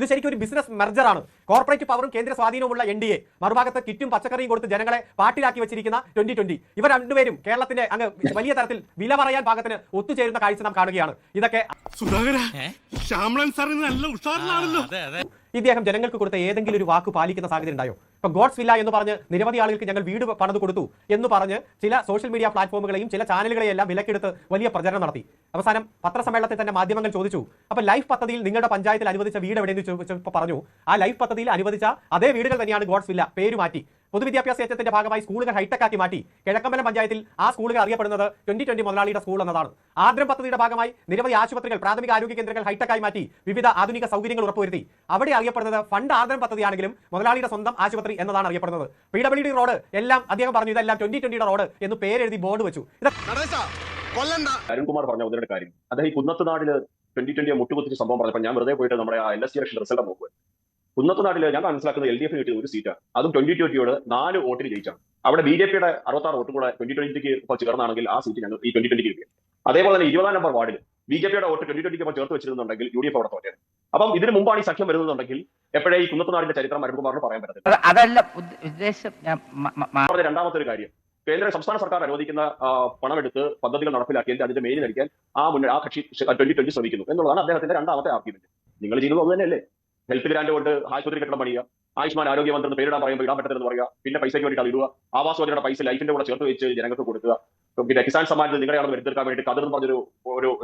ഇത് ശരിക്കും ഒരു ബിസിനസ് മെർജറാണ്. കോർപ്പറേറ്റ് പവറും കേന്ദ്ര സ്വാധീനവുമുള്ള NDA, മറുഭാഗത്ത് കിറ്റും പച്ചക്കറിയും കൊടുത്ത് ജനങ്ങളെ പാട്ടിലാക്കി വെച്ചിരിക്കുന്ന 2020. ഇവർ രണ്ടുപേരും കേരളത്തിന്റെ അങ്ങ് വലിയ തരത്തിൽ വില പറയാൻ പാകത്തിന് ഒത്തുചേരുന്ന കാഴ്ച നാം കാണുകയാണ്. ഇതൊക്കെ ഇദ്ദേഹം ജനങ്ങൾക്ക് കൊടുത്ത ഏതെങ്കിലും ഒരു വാക്ക് പാലിക്കുന്ന സാഹചര്യം ഉണ്ടായോ? ഇപ്പൊ ഗോഡ്സ് വില്ല എന്ന് പറഞ്ഞ് നിരവധി ആളുകൾക്ക് ഞങ്ങൾ വീട് പണിത് കൊടുത്തു എന്ന് പറഞ്ഞ് ചില സോഷ്യൽ മീഡിയ പ്ലാറ്റ്ഫോമുകളെയും ചില ചാനലുകളെയും എല്ലാം വിലക്കെടുത്ത് വലിയ പ്രചരണം നടത്തി. അവസാനം പത്രസമ്മേളനത്തിൽ തന്നെ മാധ്യമങ്ങൾ ചോദിച്ചു, അപ്പൊ ലൈഫ് പദ്ധതിയിൽ നിങ്ങളുടെ പഞ്ചായത്തിൽ അനുവദിച്ച വീട് എവിടെയെന്ന് ചോദിച്ചപ്പോൾ പറഞ്ഞു, ആ ലൈഫ് പദ്ധതിയിൽ അനുവദിച്ച അതേ വീടുകൾ തന്നെയാണ് ഗോഡ്സ് വില്ല, പേര് മാറ്റി. പൊതുവിദ്യാഭ്യാസ യജ്ഞത്തിന്റെ ഭാഗമായി സ്കൂളുകൾ ഹൈടെക് ആക്കി മാറ്റി. കിഴക്കമ്പലം പഞ്ചായത്തിൽ ആ സ്കൂളുകൾ അറിയപ്പെടുന്നത് 2020 മുതലാളിയുടെ സ്കൂൾ എന്നതാണ്. ആദ്രം പദ്ധതിയുടെ ഭാഗമായി നിരവധി ആശുപത്രികൾ, പ്രാഥമിക ആരോഗ്യ കേന്ദ്രങ്ങൾ ഹൈടെക് ആയി മാറ്റി, വിവിധ ആധുനിക സൗകര്യങ്ങൾ ഉറപ്പുവരുത്തി. അവിടെ അറിയപ്പെടുന്നത് ഫണ്ട് ആദ്രം പദ്ധതിയാണെങ്കിലും മുതലാളിയുടെ സ്വന്തം ആശുപത്രി എന്നതാണ് അറിയപ്പെടുന്നത്. PWD റോഡ് എല്ലാം അദ്ദേഹം പറഞ്ഞു ഇതെല്ലാം 2020 റോഡ് എന്ന് പേരെഴുതി ബോർഡ് വെച്ചു. അരുൺകുമാർ പറഞ്ഞ ഒന്നിന്റെ കാര്യം, അദ്ദേഹം കുന്നത്തുനാടില് 2020 മുട്ടുകുത്തിച്ച് സംഭവം പറഞ്ഞപ്പോൾ ഞാൻ വെറുതെ പോയിട്ട് നമ്മുടെ LSC ഇലക്ഷൻ റിസൾട്ട് നോക്കുക. കുന്നത്തുനാടില് ഞാൻ മനസ്സിലാക്കുന്നത് LDF കിട്ടിയ ഒരു സീറ്റാണ്, അതും 2020 4 വോട്ടിന് ജയിച്ചാണ്. അവിടെ BJPയുടെ 66 വോട്ടും കൂടെ 2020 ചേർന്നാണെങ്കിൽ ആ സീറ്റ് ഞങ്ങൾ ഈ 2020 കിട്ടിയത്. അതേപോലെ തന്നെ 20-ാം നമ്പർ വാർഡിൽ BJPയുടെ വോട്ട് 2020 ചേർത്ത് വെച്ചിരുന്നുണ്ടെങ്കിൽ UDF അവിടെ തോറ്റത്. അപ്പം ഇതിന് മുമ്പാണ് ഈ സഖ്യം വരുന്നുണ്ടെങ്കിൽ എപ്പോഴേ ഈ കുന്നത്തുനാടിന്റെ ചരിത്രം അരുൺകുമാറിന് പറയാൻ പറ്റത്തില്ല. അതല്ല ഉദ്ദേശം. രണ്ടാമത്തെ ഒരു കാര്യം, കേന്ദ്ര സംസ്ഥാന സർക്കാർ അനുവദിക്കുന്ന പണമെടുത്ത് പദ്ധതികൾ നടപ്പിലാക്കിയാൽ അതിന്റെ മേലിൽ നടിക്കാൻ ആ കക്ഷി 2020 ശ്രമിക്കുന്നു എന്നുള്ളതാണ് അദ്ദേഹത്തിന്റെ രണ്ടാമത്തെ ആർഗ്യുമെന്റ്. നിങ്ങൾ ചെയ്യുന്നത് അത് തന്നെയല്ലേ? ഹെൽത്ത് ഗ്രാന്റ് കൊണ്ട് ആശുപത്രി കെട്ടിടം പണിയുക, ആയുഷ്മാൻ ആരോഗ്യമന്ത്രി പേരിടാൻ പറയുമ്പോൾ ഇടാൻ പറ്റത്തില്ലെന്ന് പറയുക, പിന്നെ പൈസയ്ക്ക് വേണ്ടി അത് ഇടുക, ആവാസ് യോജനയുടെ പൈസ ലൈഫിന്റെ കൂടെ ചേർത്ത് വെച്ച് ജനങ്ങൾക്ക് കൊടുക്കുക, പിന്നെ കിസാൻ സമ്മാനിൽ നിങ്ങളെയാണ് വരുത്തിയെടുക്കാൻ വേണ്ടി കതിർന്ന് പറഞ്ഞൊരു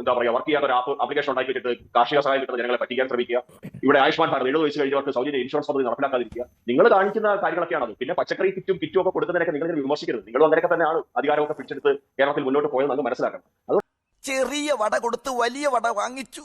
എന്താ പറയുക വർക്ക് ചെയ്യാത്ത ഒരു ആപ്ലിക്കേഷൻ ഉണ്ടാക്കി വെച്ചിട്ട് കാർഷിക സഹായം കിട്ടുന്ന ജനങ്ങളെ പറ്റിക്കാൻ ശ്രമിക്കുക, ഇവിടെ ആയുഷ്മാൻ ഭാരത് 70 വയസ്സ് കഴിഞ്ഞവർക്ക് സൗജന്യ ഇൻഷുറൻസ് പദ്ധതി നടപ്പിലാക്കാതിരിക്കുക. നിങ്ങൾ കാണിക്കുന്ന കാര്യങ്ങളൊക്കെയാണ്. പിന്നെ പച്ചക്കറി കിറ്റും ഒക്കെ കൊടുക്കുന്നതിനൊക്കെ നിങ്ങൾ വിമർശിക്കരുത്. നിങ്ങളും അങ്ങനെയൊക്കെ തന്നെയാണ് അധികാരമൊക്കെ പിടിച്ചെടുത്ത് കേരളത്തിൽ മുന്നോട്ട് പോയത് നമുക്ക് മനസ്സിലാക്കണം. ചെറിയ വട കൊടുത്ത് വലിയ വട വാങ്ങിച്ചു.